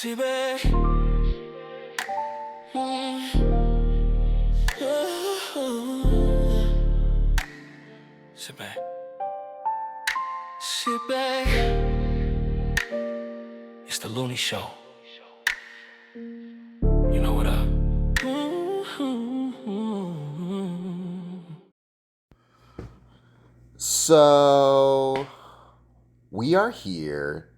Sí, babe. Sí, babe. Sí, babe. It's the Looney Show. You know what up? So, we are here,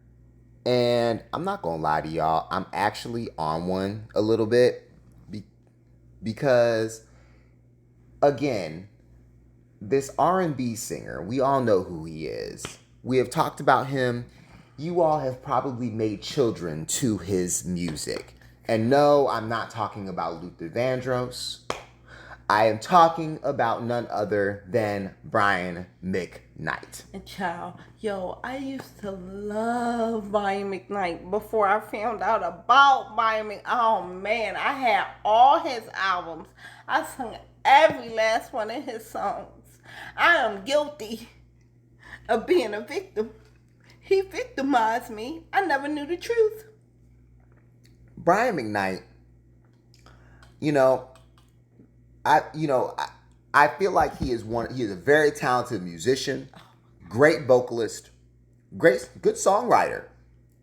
and I'm not gonna lie to y'all, I'm actually on one a little bit because, again, this R&B singer, we all know who he is. We have talked about him. You all have probably made children to his music. And no, I'm not talking about Luther Vandross. I am talking about none other than Brian McKnight. And child, yo, I used to love Brian McKnight before I found out about Brian McKnight. Oh man, I had all his albums. I sung every last one of his songs. I am guilty of being a victim. He victimized me. I never knew the truth. Brian McKnight, you know, I feel like he is a very talented musician, great vocalist, good songwriter,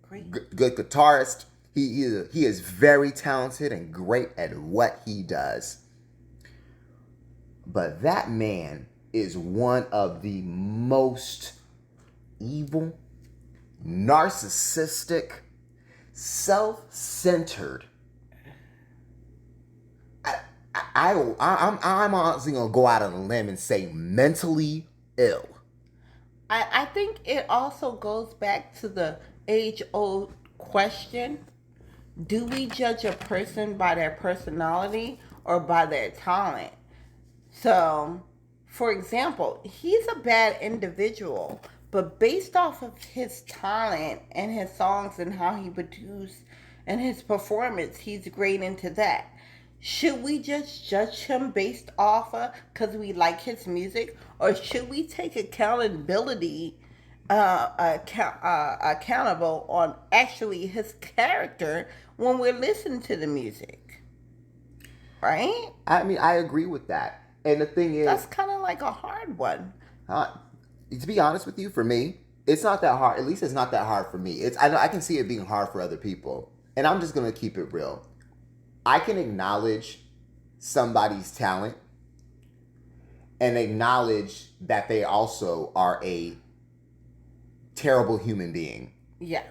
good guitarist. He is very talented and great at what he does. But that man is one of the most evil, narcissistic, self-centered. I'm honestly gonna go out on a limb and say mentally ill. I think it also goes back to the age-old question: do we judge a person by their personality or by their talent? So, for example, he's a bad individual, but based off of his talent and his songs and how he produced and his performance, he's great into that. Should we just judge him based off of because we like his music, or should we take accountability, accountable on actually his character when we're listening to the music? Right? I mean, I agree with that. And the thing is, That's kind of like a hard one. to be honest with you, for me, it's not that hard. At least it's not that hard for me. I can see it being hard for other people, and I'm just gonna keep it real. I can acknowledge somebody's talent and acknowledge that they also are a terrible human being. Yeah.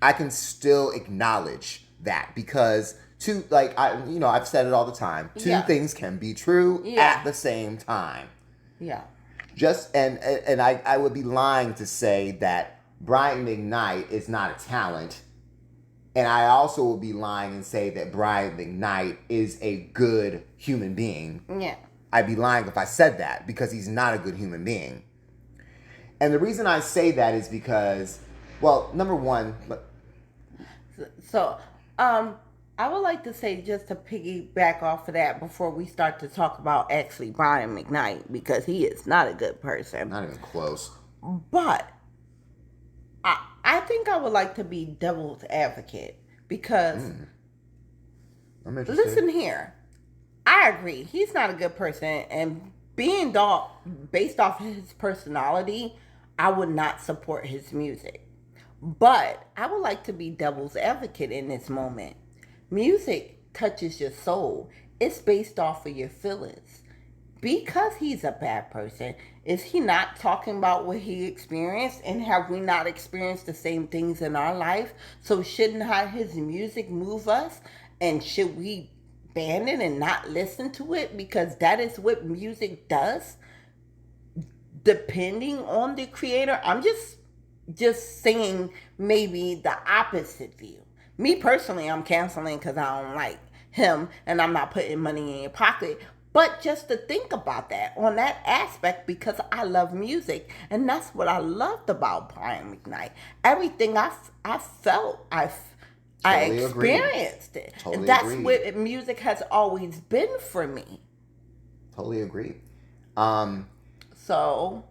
I can still acknowledge that because I've said it all the time. Two things can be true at the same time. Yeah. And I would be lying to say that Brian McKnight is not a talent. And I also would be lying and say that Brian McKnight is a good human being. Yeah. I'd be lying if I said that because he's not a good human being. And the reason I say that is because, well, number one. So, I would like to say, just to piggyback off of that before we start to talk about actually Brian McKnight, because he is not a good person. Not even close. But I think I would like to be devil's advocate because I'm interested. Listen here. I agree. He's not a good person, and based off his personality, I would not support his music. But I would like to be devil's advocate in this moment. Music touches your soul. It's based off of your feelings. Because he's a bad person, is he not talking about what he experienced? And have we not experienced the same things in our life? So shouldn't his music move us? And should we ban it and not listen to it? Because that is what music does, depending on the creator. I'm just saying maybe the opposite view. Me personally, I'm canceling because I don't like him and I'm not putting money in your pocket. But just to think about that on that aspect, because I love music, and that's what I loved about Brian McKnight. Everything I felt, I experienced it. Totally and that's agree. what music has always been for me. Totally agree. So,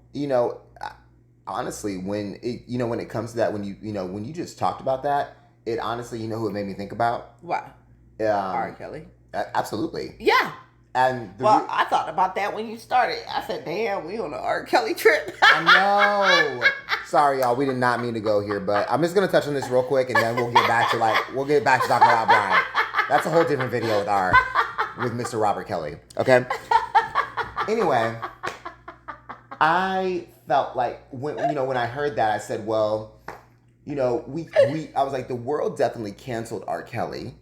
honestly, when it comes to that, when you just talked about that, it honestly, you know who it made me think about? What? Um, R. Kelly. Absolutely. Yeah. And I thought about that when you started. I said, "Damn, we on an R. Kelly trip." I know. Sorry, y'all. We did not mean to go here, but I'm just gonna touch on this real quick, and then we'll get back to talking about Brian. That's a whole different video with Mr. Robert Kelly. Okay. Anyway, I felt like when I heard that, I said, well, I was like, the world definitely canceled R. Kelly,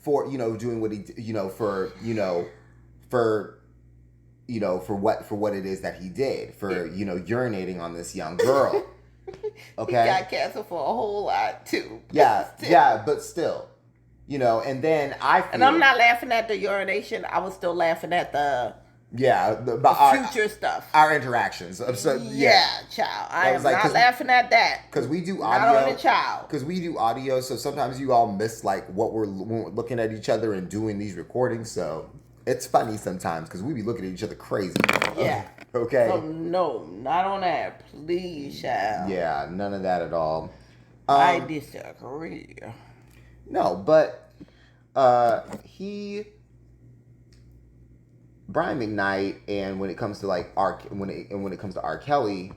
for doing what he, for what it is that he did, for urinating on this young girl. Okay. He got canceled for a whole lot too. Yeah, but still, and then and I'm not laughing at the urination. I was still laughing at the future stuff. Our interactions. So, yeah, child. I am not laughing at that. Because we do audio. Not on the child. Because we do audio, so sometimes you all miss like when we're looking at each other and doing these recordings. So it's funny sometimes because we be looking at each other crazy. Yeah. Okay. So no, not on that, please, child. Yeah, none of that at all. I disagree. No, but Brian McKnight, and when it comes to like when it comes to R. Kelly,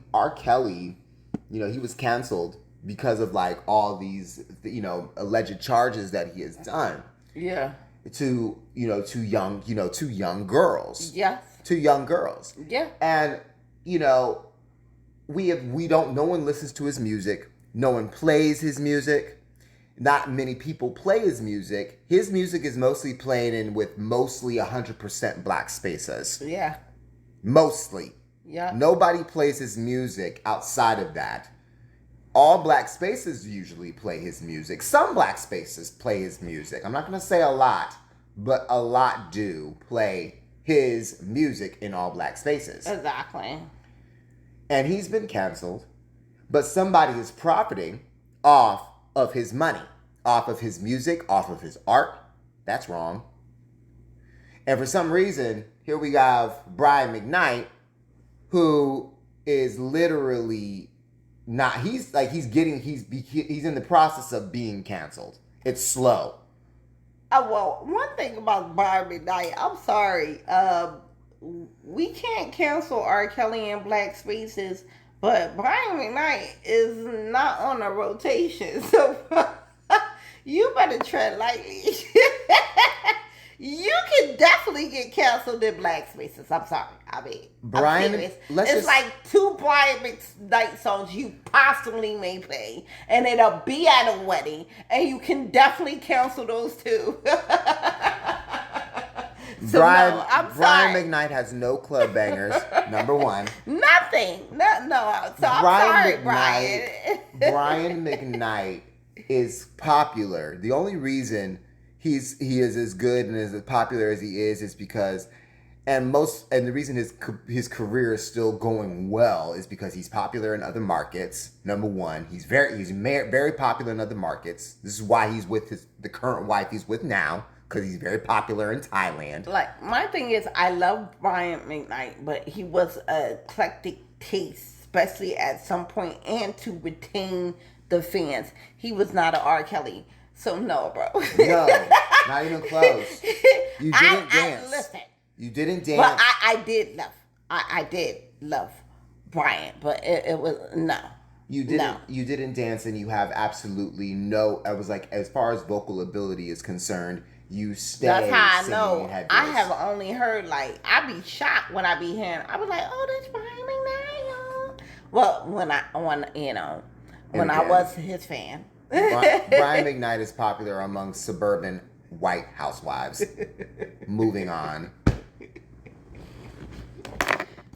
he was canceled because of like all these alleged charges that he has done. Yeah. To two young girls. Yes. 2 young girls. Yeah. And no one listens to his music. No one plays his music. Not many people play his music. His music is mostly played in with mostly 100% black spaces. Yeah. Mostly. Yeah. Nobody plays his music outside of that. All black spaces usually play his music. Some black spaces play his music. I'm not going to say a lot, but a lot do play his music in all black spaces. Exactly. And he's been canceled, but somebody is profiting off of his money, off of his music, off of his art. That's wrong. And for some reason, here we have Brian McKnight, who is literally not. He's in the process of being canceled. It's slow. Well, one thing about Brian McKnight, I'm sorry, we can't cancel R. Kelly in black spaces. But Brian McKnight is not on a rotation, so you better tread lightly. You can definitely get canceled in black spaces. I'm sorry. I mean, Brian, it's like 2 Brian McKnight songs you possibly may play, and it'll be at a wedding, and you can definitely cancel those too. So Brian, no, I'm Brian sorry. McKnight has no club bangers. Number one. Nothing. No. So I'm sorry, Brian. Brian McKnight is popular. The only reason he is as good and as popular as he is because, and the reason his career is still going well is because he's popular in other markets. Number one, he's very popular in other markets. This is why he's with the current wife he's with now. Because he's very popular in Thailand. Like, my thing is, I love Brian McKnight, but he was a eclectic taste, especially at some point, and to retain the fans. He was not an R. Kelly. So, no, bro. No, not even close. You didn't dance. Listen. You didn't dance. But I did love Brian, but it was, no. You didn't dance, and you have absolutely no, I was like, as far as vocal ability is concerned, you stay. That's how I know. Headless. I have only heard, like, I be shocked when I be hearing. I was like, oh, that's Brian McKnight. Well, when I was his fan. Brian McKnight is popular among suburban white housewives. Moving on.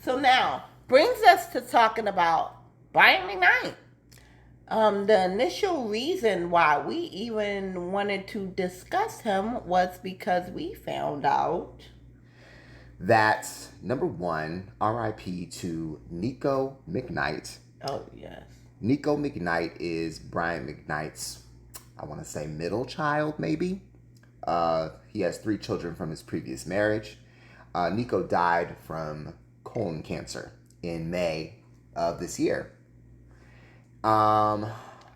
So now brings us to talking about Brian McKnight. The initial reason why we even wanted to discuss him was because we found out that, number one, RIP to Nico McKnight. Oh, yes. Nico McKnight is Brian McKnight's, I want to say, middle child, maybe. He has 3 children from his previous marriage. Nico died from colon cancer in May of this year.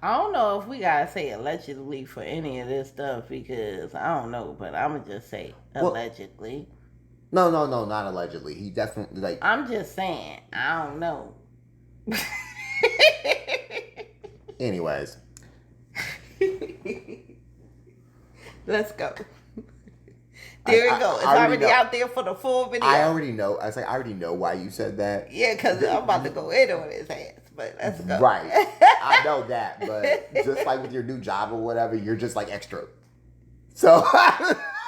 I don't know if we gotta say allegedly for any of this stuff because I don't know, but I'm gonna just say allegedly. No, not allegedly. He definitely like. I'm just saying. I don't know. Anyways, let's go. There we go. It's already out there for the full video. I already know. I was like, I already know why you said that. Yeah, because I'm about to go in on his ass. But let's go. Right. I know that, but just like with your new job or whatever, you're just like extra. So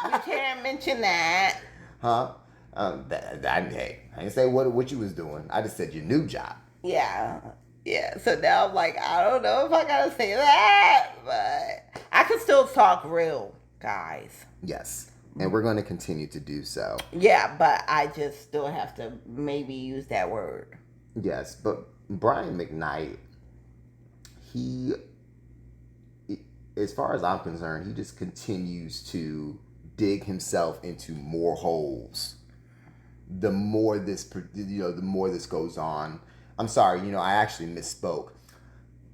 you can't mention that. Huh? Hey, I didn't say what you was doing. I just said your new job. Yeah. Yeah. So now I'm like, I don't know if I gotta say that, but I can still talk real, guys. Yes. And we're going to continue to do so. Yeah, but I just still have to maybe use that word. Yes, but Brian McKnight, he, as far as I'm concerned, he just continues to dig himself into more holes. The more this goes on. I'm sorry, I actually misspoke.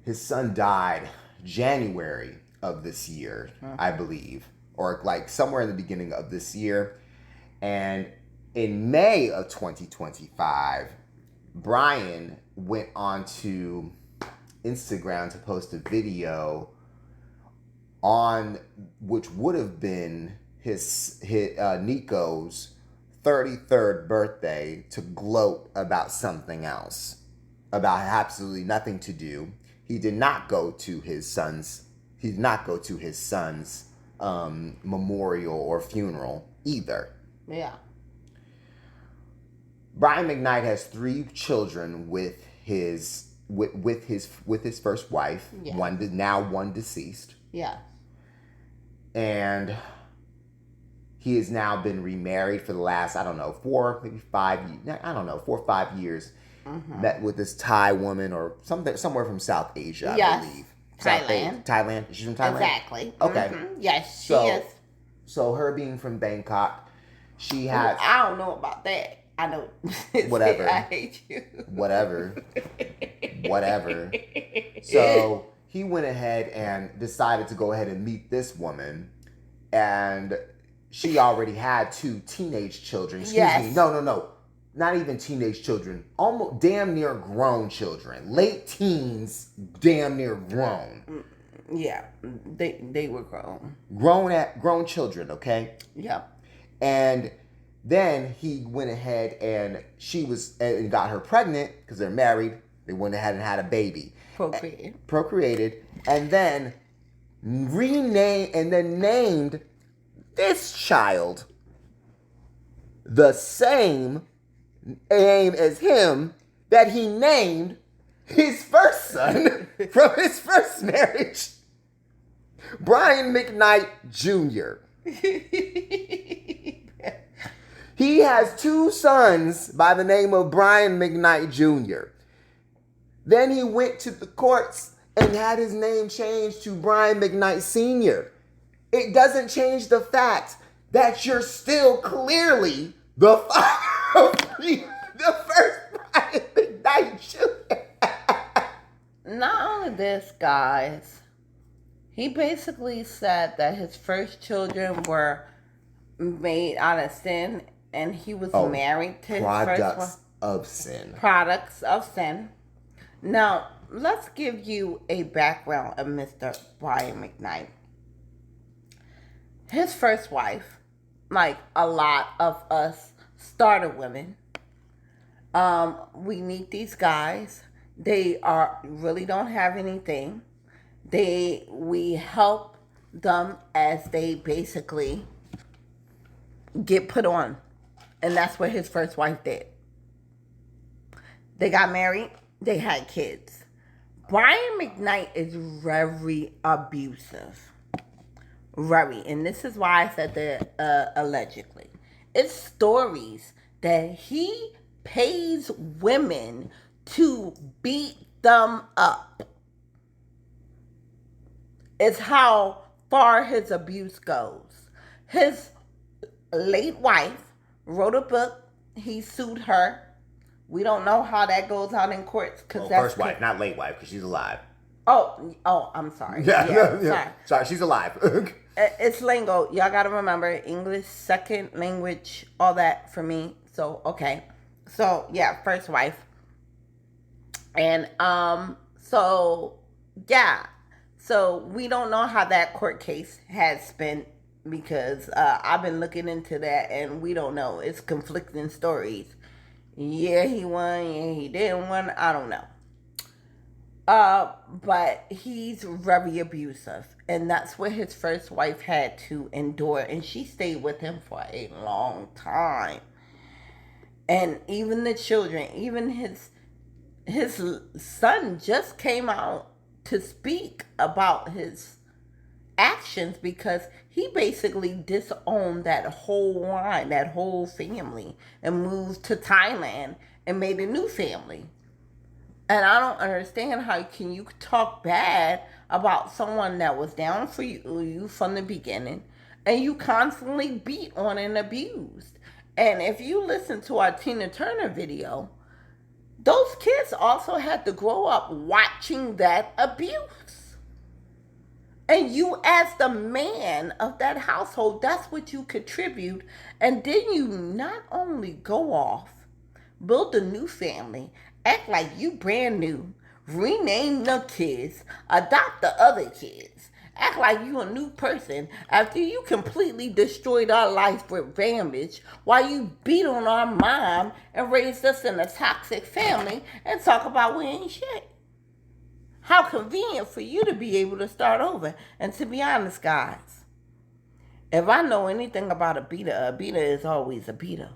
His son died January of this year, I believe, or like somewhere in the beginning of this year. And in May of 2025, Brian went onto Instagram to post a video on which would have been his Nico's 33rd birthday to gloat about something else, about absolutely nothing to do. He did not go to his son's memorial or funeral either. Yeah. Brian McKnight has 3 children with his first wife. Yeah. One deceased. Yeah. And he has now been remarried for the last 4 or 5 years. Mm-hmm. Met with this Thai woman or somewhere from South Asia, I believe. Thailand. She's from Thailand? Exactly. Okay. Mm-hmm. Yes, she is. So her being from Bangkok, she had... I don't know about that. I know. Whatever. I hate you. Whatever. So he went ahead and decided to go ahead and meet this woman. And she already had 2 teenage children. Excuse me. No. Not even teenage children. Almost damn near grown children. Late teens, damn near grown. Yeah, they were grown. Grown children, okay? Yep. And then he went ahead and and got her pregnant because they're married. They went ahead and had a baby. Procreated. And then named this child the same name as him that he named his first son from his first marriage, Brian McKnight Jr. He has 2 sons by the name of Brian McKnight Jr. Then he went to the courts and had his name changed to Brian McKnight Sr. It doesn't change the fact that you're still clearly the father of the first Brian McKnight Jr. Not only this, guys, he basically said that his first children were made out of sin, and he was married to his first one. Products of sin. Now, let's give you a background of Mr. Brian McKnight. His first wife, like a lot of us starter women, we meet these guys. They really don't have anything. We help them as they basically get put on. And that's what his first wife did. They got married. They had kids. Brian McKnight is very abusive. Very. And this is why I said that allegedly. It's stories that he pays women to beat them up. It's how far his abuse goes. His late wife wrote a book. He sued her. We don't know how that goes out in courts. First wife, not late wife, because she's alive. Oh, I'm sorry. Sorry, she's alive. It's lingo. Y'all gotta remember English, second language, all that for me. So okay. So yeah, first wife. And so yeah. So we don't know how that court case has been because I've been looking into that and we don't know. It's conflicting stories. Yeah, he won, yeah, he didn't win. I don't know. But he's very abusive, and that's what his first wife had to endure, and she stayed with him for a long time. And even the children, even his son just came out to speak about his actions because he basically disowned that whole line, that whole family, and moved to Thailand and made a new family. And I don't understand how can you talk bad about someone that was down for you from the beginning and you constantly beat on and abused. And if you listen to our Tina Turner video, those kids also had to grow up watching that abuse. And you as the man of that household, that's what you contribute. And then you not only go off, build a new family, act like you brand new, rename the kids, adopt the other kids, act like you a new person after you completely destroyed our life with damage while you beat on our mom and raised us in a toxic family and talk about we ain't shit. How convenient for you to be able to start over. And to be honest, guys, if I know anything about a beater is always a beater.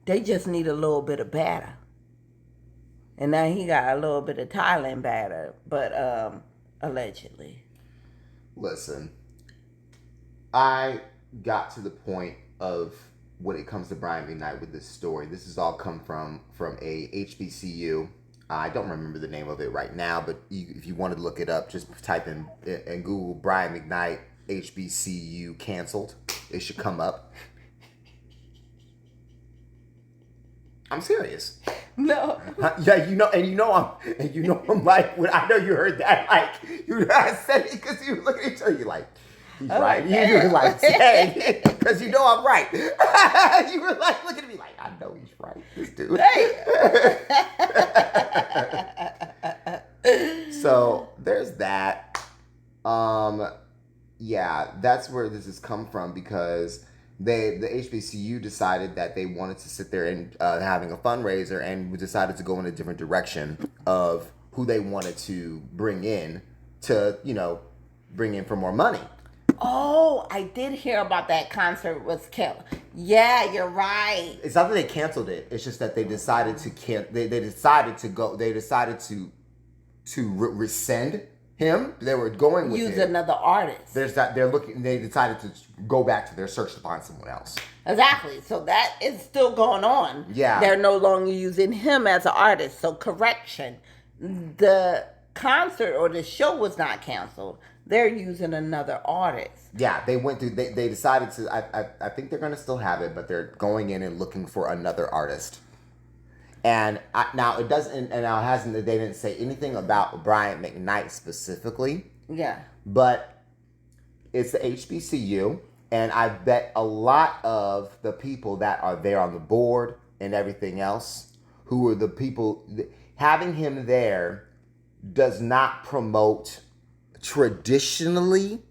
They just need a little bit of batter. And now he got a little bit of Thailand batter, but allegedly. Listen, I got to the point of when it comes to Brian McKnight with this story. This has all come from a HBCU. I don't remember the name of it right now, but if you wanted to look it up, just type in Google Brian McKnight HBCU canceled. It should come up. I'm serious. No. Yeah, I'm like, when I know you heard that, like, I said it because you were looking at each other, you're like, he's right. You were like, dang, because you know I'm right. You were like looking at me like, I know he's right, this dude. So there's that. Yeah, that's where this has come from because the HBCU decided that they wanted to sit there and having a fundraiser and decided to go in a different direction of who they wanted to bring in to, bring in for more money. Oh, I did hear about that concert was killed. Yeah, you're right. It's not that they canceled it. It's just that they decided to they decided to go. They decided to rescind him. They were going with use another artist. There's that. They decided to go back to their search to find someone else. Exactly. So that is still going on. Yeah. They're no longer using him as an artist. So correction, the concert or the show was not canceled. They're using another artist. Yeah, they went through. They decided to. I think they're going to still have it, but they're going in and looking for another artist. And now it doesn't. And now it hasn't. They didn't say anything about Brian McKnight specifically. Yeah. But it's the HBCU, and I bet a lot of the people that are there on the board and everything else, who are the people having him there, does not promote traditionally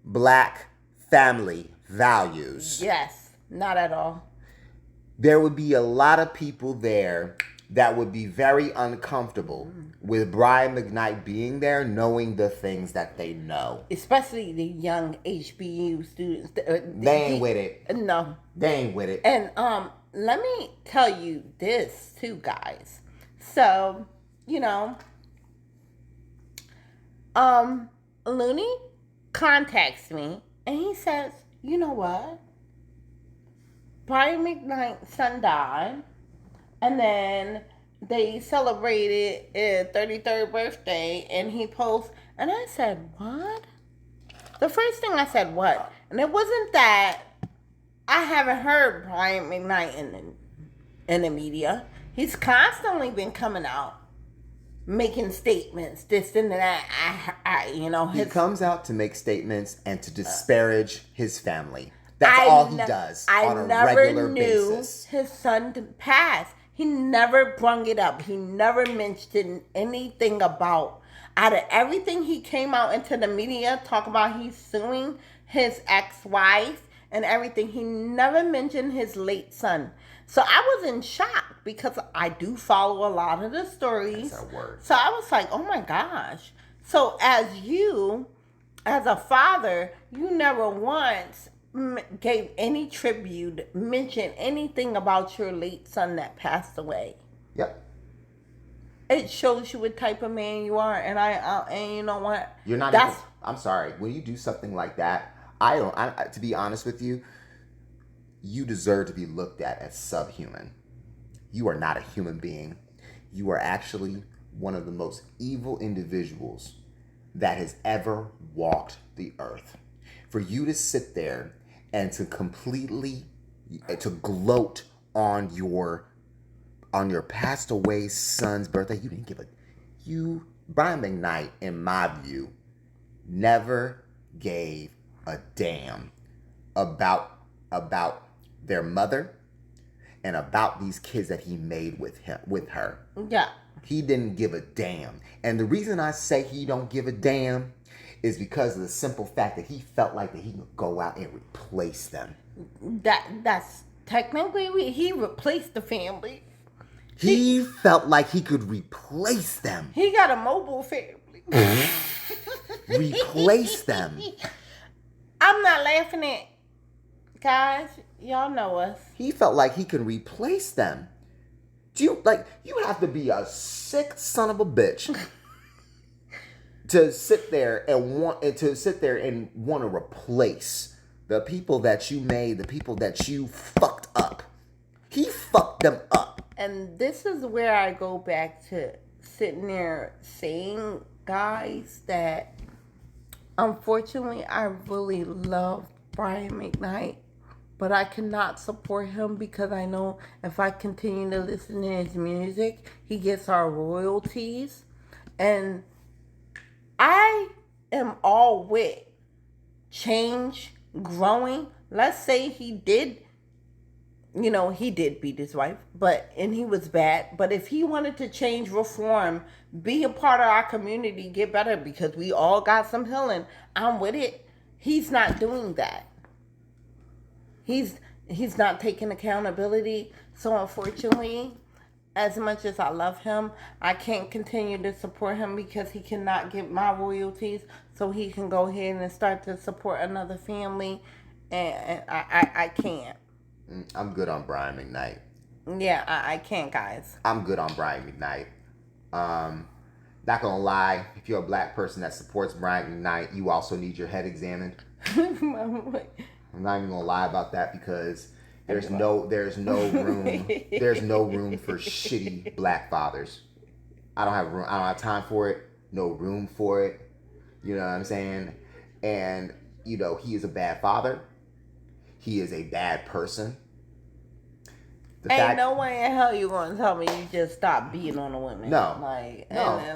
Black family values. Yes, not at all. There would be a lot of people there that would be very uncomfortable with Brian McKnight being there, knowing the things that they know. Especially the young HBU students. They ain't with it. No. They ain't with it. And let me tell you this too, guys. So, Looney contacts me and he says, you know what? Brian McKnight's son died, and then they celebrated his 33rd birthday, and he posts, and I said, what? The first thing I said, what? And it wasn't that I haven't heard Brian McKnight in the media. He's constantly been coming out making statements, this and that. He comes out to make statements and to disparage his family. That's all he does on a regular basis. His son passed. He never brung it up. He never mentioned anything about. Out of everything he came out into the media, talk about he's suing his ex-wife and everything. He never mentioned his late son. So I was in shock because I do follow a lot of the stories. That's our word. So I was like, oh my gosh. So as a father, you never once gave any tribute, mentioned anything about your late son that passed away. Yep. It shows you what type of man you are, and you know what? You're not. I'm sorry. When you do something like that, to be honest with you, you deserve to be looked at as subhuman. You are not a human being. You are actually one of the most evil individuals that has ever walked the earth. For you to sit there and to gloat on your passed away son's birthday, you didn't give Brian McKnight, in my view, never gave a damn about their mother and about these kids that he made with her. Yeah. He didn't give a damn. And the reason I say he don't give a damn is because of the simple fact that he felt like that he could go out and replace them. That's technically he replaced the family. He felt like he could replace them. He got a mobile family. Replace them. I'm not laughing at guys. Y'all know us. He felt like he could replace them. You have to be a sick son of a bitch to sit there and want to replace the people that you made, the people that you fucked up. He fucked them up. And this is where I go back to sitting there saying, guys, that unfortunately I really love Brian McKnight, but I cannot support him because I know if I continue to listen to his music, he gets our royalties. And I am all with change, growing. Let's say he did beat his wife, and he was bad. But if he wanted to change, reform, be a part of our community, get better, because we all got some healing, I'm with it. He's not doing that. He's not taking accountability. So unfortunately, as much as I love him, I can't continue to support him because he cannot get my royalties. So he can go ahead and start to support another family, and I can't. I'm good on Brian McKnight. Yeah, I can't, guys. I'm good on Brian McKnight. Not gonna lie, if you're a black person that supports Brian McKnight, you also need your head examined. I'm not even gonna lie about that because there's no room for shitty black fathers. I don't have time for it. No room for it. You know what I'm saying? And he is a bad father. He is a bad person. Ain't no way in hell you gonna tell me you just stop beating on a woman. No,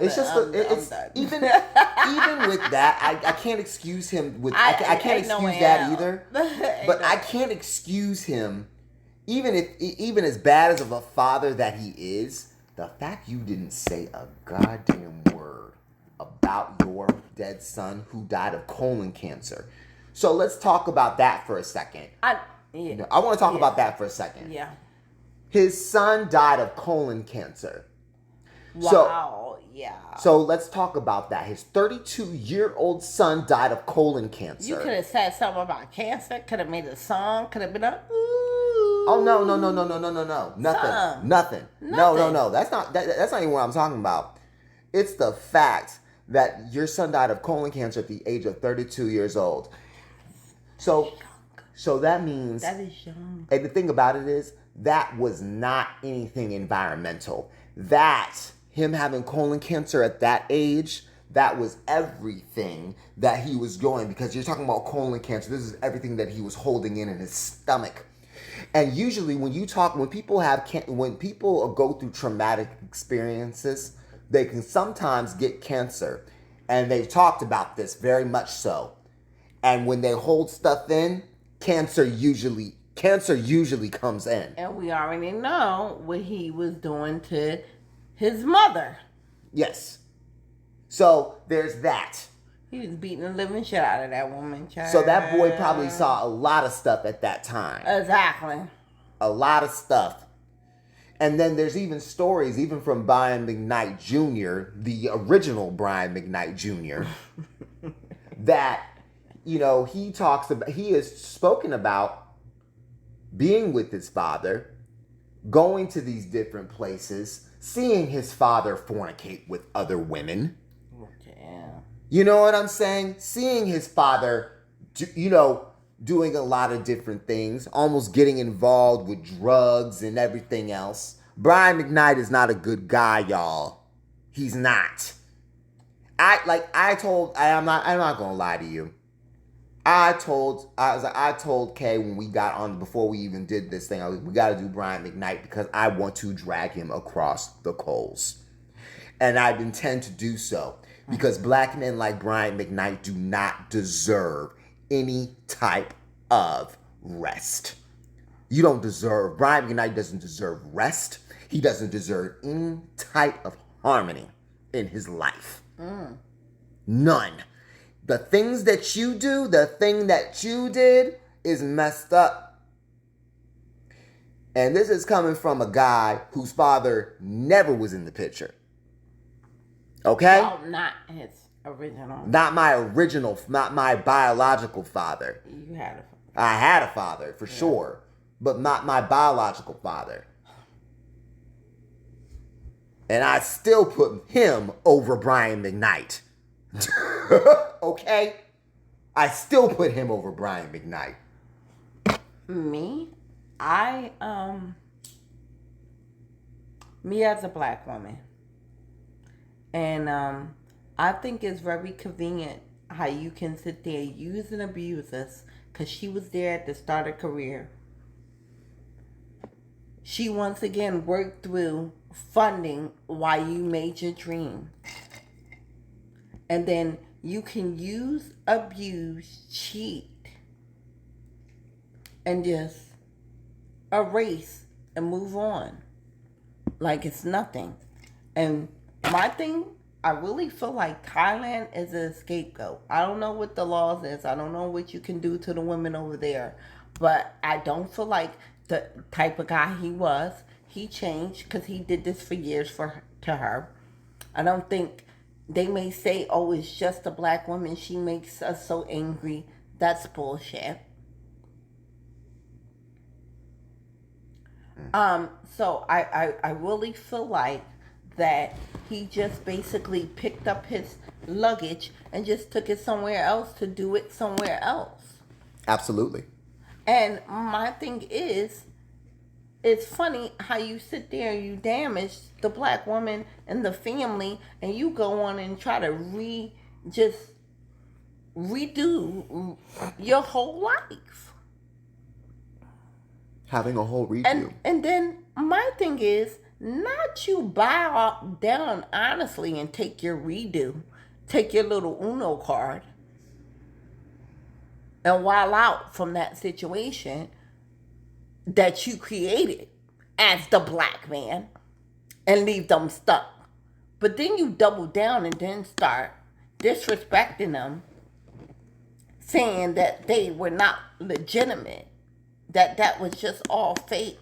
it's just even with that, I can't excuse him with. I can't excuse that either. But I can't excuse him, even as bad as of a father that he is. The fact you didn't say a goddamn word about your dead son who died of colon cancer. So let's talk about that for a second. I want to talk about that for a second. Yeah. His son died of colon cancer. Wow, yeah. So let's talk about that. His 32-year-old son died of colon cancer. You could have said something about cancer. Could have made a song. Could have been a ooh. Oh no. Nothing. No. That's not even what I'm talking about. It's the fact that your son died of colon cancer at the age of 32 years old. So that means that is young. And the thing about it is that was not anything environmental. That him having colon cancer at that age, that was everything that he was going, because you're talking about colon cancer. This is everything that he was holding in his stomach. And usually when people go through traumatic experiences, they can sometimes get cancer. And they've talked about this very much so. And when they hold stuff in, cancer usually comes in. And we already know what he was doing to his mother. Yes. So there's that. He was beating the living shit out of that woman, child. So that boy probably saw a lot of stuff at that time. Exactly. A lot of stuff. And then there's even stories, even from Brian McKnight Jr., the original Brian McKnight Jr., that, he has spoken about being with his father, going to these different places, seeing his father fornicate with other women. Yeah. You know what I'm saying? Seeing his father, doing a lot of different things, almost getting involved with drugs and everything else. Brian McKnight is not a good guy, y'all. He's not. I'm not gonna lie to you. I told Kay when we got on, before we even did this thing, we got to do Brian McKnight because I want to drag him across the coals. And I intend to do so because black men like Brian McKnight do not deserve any type of rest. Brian McKnight doesn't deserve rest. He doesn't deserve any type of harmony in his life. None. The things that you do, the thing that you did is messed up. And this is coming from a guy whose father never was in the picture. Okay? Well, not his original. Not my biological father. You had a I had a father, for sure. But not my biological father. And I still put him over Brian McKnight. Okay? I still put him over Brian McKnight. Me as a black woman. And I think it's very convenient how you can sit there, use and abuse us, because she was there at the start of career. She once again worked through funding while you made your dream. And then you can use, abuse, cheat, and just erase and move on like it's nothing. And my thing, I really feel like Thailand is a scapegoat. I don't know what the laws is. I don't know what you can do to the women over there. But I don't feel like the type of guy he was. He changed because he did this for years to her. I don't think they may say, oh, it's just a black woman. She makes us so angry. That's bullshit. So I really feel like that he just basically picked up his luggage and just took it somewhere else to do it somewhere else. Absolutely. And my thing is, it's funny how you sit there and you damage the black woman and the family, and you go on and try to redo your whole life. Having a whole redo. And then my thing is, not you bow down honestly and take your redo, take your little Uno card, and wild out from that situation that you created as the black man and leave them stuck. But then you double down and then start disrespecting them, saying that they were not legitimate, that was just all fake.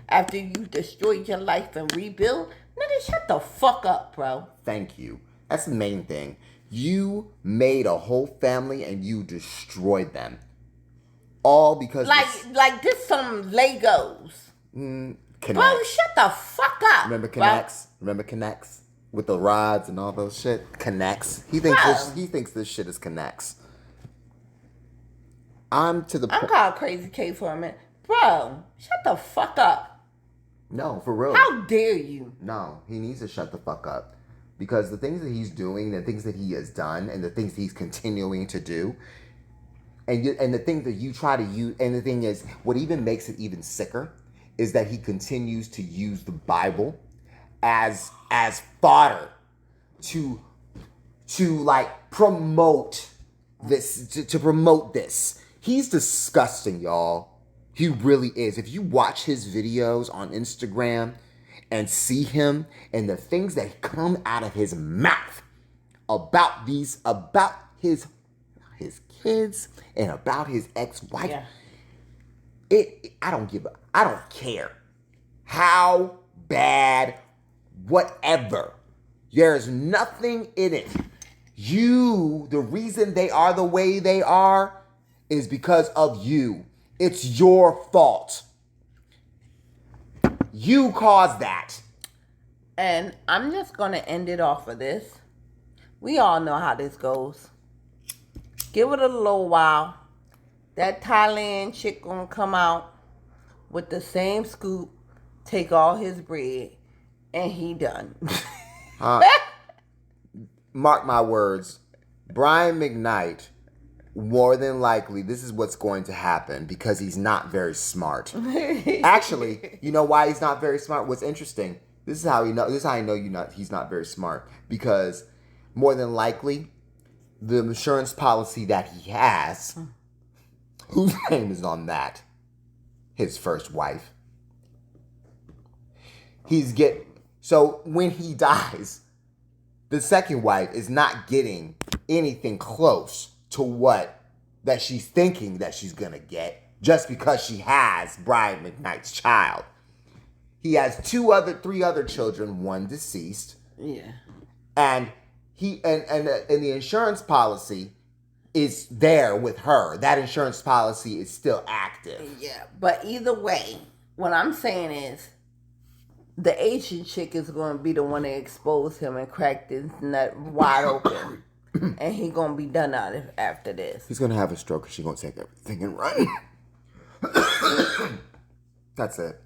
After you destroyed your life and rebuild, nigga, shut the fuck up, bro. Thank you. That's the main thing. You made a whole family and you destroyed them. All because... Like this some Legos. Connects. Bro, shut the fuck up. Remember Connects? Bro. Remember Connects? With the rods and all those shit? Connects. He thinks this shit is Connects. I'm called Crazy K for a minute. Bro, shut the fuck up. No, for real. How dare you? No, he needs to shut the fuck up. Because the things that he's doing, the things that he has done, and the things he's continuing to do, and the things that you try to use, and the thing is, what even makes it even sicker is that he continues to use the Bible as fodder to like promote this, to promote this. He's disgusting, y'all. He really is. If you watch his videos on Instagram and see him and the things that come out of his mouth about his kids and about his ex-wife, I don't care how bad, whatever. There's nothing in it. The reason they are the way they are is because of you. It's your fault. You caused that. And I'm just going to end it off of this. We all know how this goes. Give it a little while. That Thailand chick going to come out with the same scoop, take all his bread, and he done. Mark my words. Brian McKnight, more than likely, this is what's going to happen because he's not very smart. Actually, you know why he's not very smart? What's interesting, this is how I know he's not very smart. Because more than likely, the insurance policy that he has, whose name is on that? His first wife. So when he dies, the second wife is not getting anything close to what that she's thinking that she's gonna get just because she has Brian McKnight's child. He has three other children, one deceased. Yeah. And the insurance policy is there with her. That insurance policy is still active. Yeah, but either way, what I'm saying is the Asian chick is going to be the one that expose him and crack this nut wide open. And he going to be done out of after this. He's going to have a stroke and she's going to take everything and run. That's it.